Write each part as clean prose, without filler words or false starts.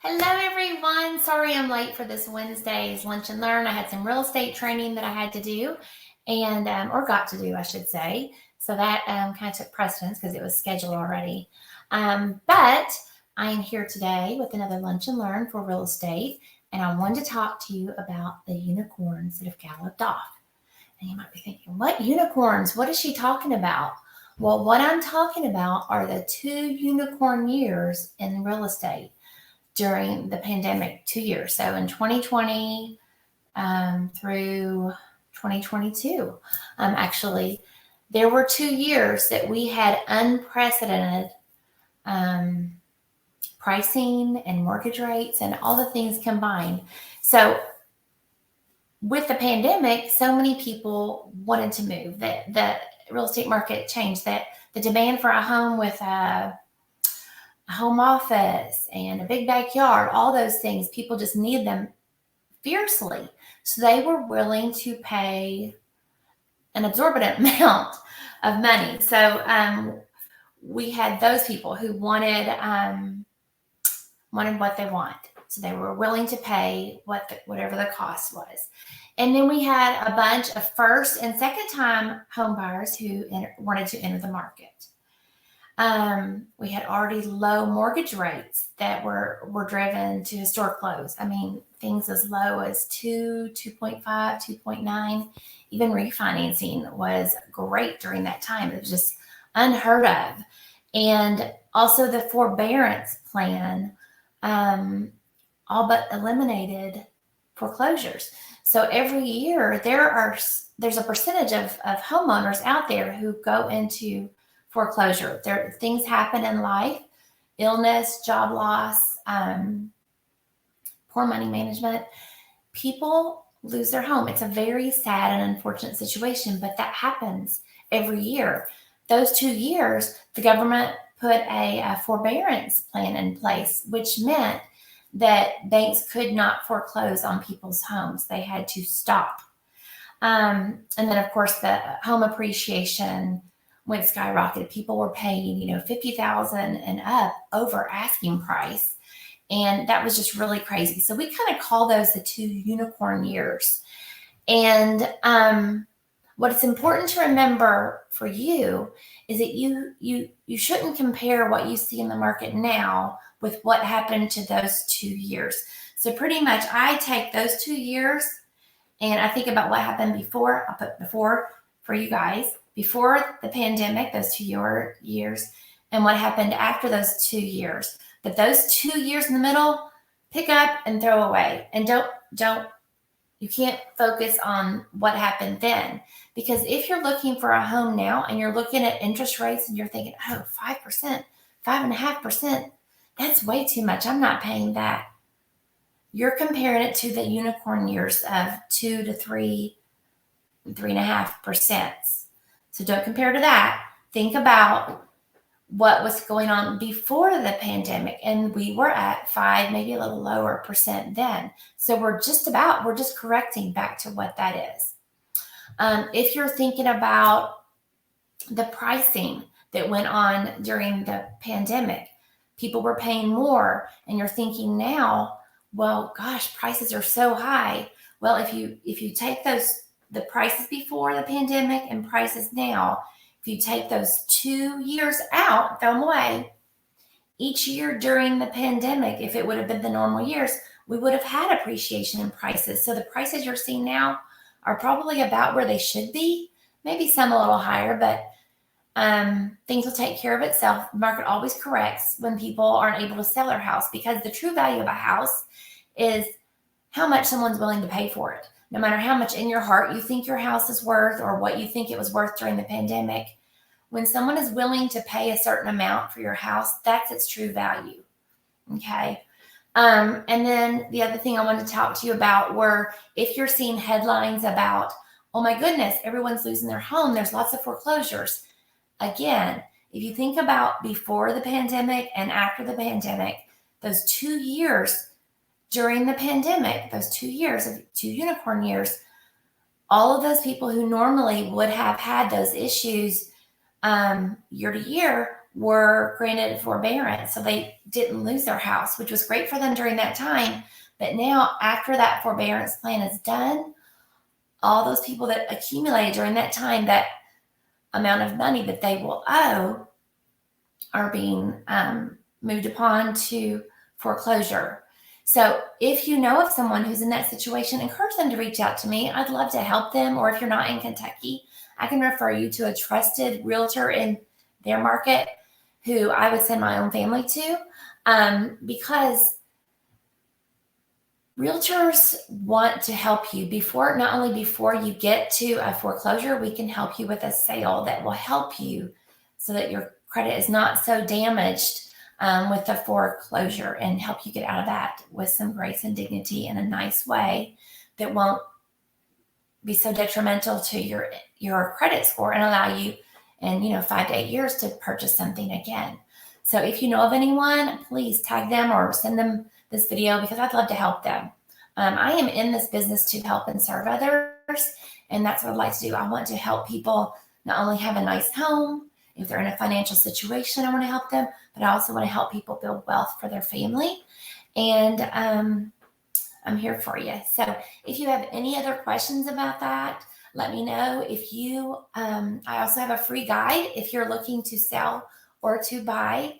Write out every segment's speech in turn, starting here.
Hello, everyone. Sorry I'm late for this Wednesday's Lunch and Learn. I had some real estate training that I had to do, or got to do, I should say. So that kind of took precedence because it was scheduled already. But I am here today with another Lunch and Learn for real estate, and I wanted to talk to you about the unicorns that have galloped off. And you might be thinking, what unicorns? What is she talking about? Well, what I'm talking about are the 2 unicorn years in real estate during the pandemic, 2 years. So in 2020 through 2022, actually, there were 2 years that we had unprecedented pricing and mortgage rates and all the things combined. So with the pandemic, so many people wanted to move. That the real estate market changed. That the demand for a home with a home office and a big backyard, all those things, people just need them fiercely. So they were willing to pay an exorbitant amount of money. So we had those people who wanted what they want. So they were willing to pay whatever the cost was. And then we had a bunch of first and second time home buyers who wanted to enter the market. We had already low mortgage rates that were driven to historic lows. I mean, things as low as 2.5, 2.9. Even refinancing was great during that time. It was just unheard of. And also the forbearance plan all but eliminated foreclosures. So every year there's a percentage of homeowners out there who go into foreclosure. Things happen in life, illness, job loss, poor money management. People lose their home. It's a very sad and unfortunate situation, but that happens every year. Those 2 years, the government put a forbearance plan in place, which meant that banks could not foreclose on people's homes. They had to stop. And then, of course, the home appreciation went skyrocketed. People were paying, $50,000 and up over asking price. And that was just really crazy. So we kind of call those the 2 unicorn years. And what it's important to remember for you is that you shouldn't compare what you see in the market now with what happened to those 2 years. So pretty much I take those 2 years and I think about what happened before. I'll put before for you guys, before the pandemic, those 2 years, and what happened after those 2 years. But those 2 years in the middle, pick up and throw away. And you can't focus on what happened then. Because if you're looking for a home now and you're looking at interest rates and you're thinking, 5%, 5.5%, that's way too much. I'm not paying that. You're comparing it to the unicorn years of 2 to 3.5%. So don't compare to that. Think about what was going on before the pandemic. And we were at 5, maybe a little lower percent then. So we're just correcting back to what that is. If you're thinking about the pricing that went on during the pandemic, people were paying more, and you're thinking now, well, gosh, prices are so high. Well, if you take the prices before the pandemic and prices now, if you take those 2 years out, throw them away, each year during the pandemic, if it would have been the normal years, we would have had appreciation in prices. So the prices you're seeing now are probably about where they should be, maybe some a little higher, but things will take care of itself. The market always corrects when people aren't able to sell their house, because the true value of a house is how much someone's willing to pay for it. No matter how much in your heart you think your house is worth or what you think it was worth during the pandemic, when someone is willing to pay a certain amount for your house, that's its true value. Okay. And then the other thing I wanted to talk to you about were, if you're seeing headlines about, oh my goodness, everyone's losing their home, there's lots of foreclosures. Again, if you think about before the pandemic and after the pandemic, those 2 years during the pandemic, those 2 years of 2 unicorn years, all of those people who normally would have had those issues year to year were granted forbearance, so they didn't lose their house, which was great for them during that time. But now, after that forbearance plan is done, all those people that accumulated during that time, that amount of money that they will owe, are being moved upon to foreclosure. So if you know of someone who's in that situation, encourage them to reach out to me. I'd love to help them. Or if you're not in Kentucky, I can refer you to a trusted realtor in their market who I would send my own family to, because realtors want to help you not only before you get to a foreclosure. We can help you with a sale that will help you so that your credit is not so damaged with the foreclosure, and help you get out of that with some grace and dignity in a nice way that won't be so detrimental to your credit score, and allow you in 5 to 8 years to purchase something again. So if you know of anyone, please tag them or send them this video, because I'd love to help them. I am in this business to help and serve others, and that's what I'd like to do. I want to help people not only have a nice home. If they're in a financial situation, I want to help them, but I also want to help people build wealth for their family. And I'm here for you. So if you have any other questions about that, let me know. I also have a free guide if you're looking to sell or to buy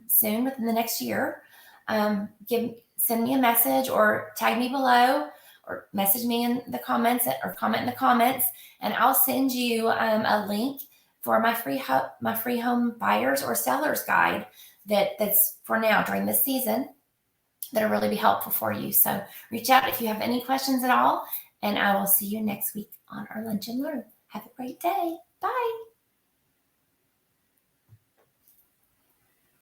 soon, within the next year. Send me a message or tag me below, or message me in the comments, or comment in the comments, and I'll send you a link for my free home buyers or sellers guide that's for now during this season, that'll really be helpful for you. So reach out if you have any questions at all, and I will see you next week on our Lunch and Learn. Have a great day. Bye.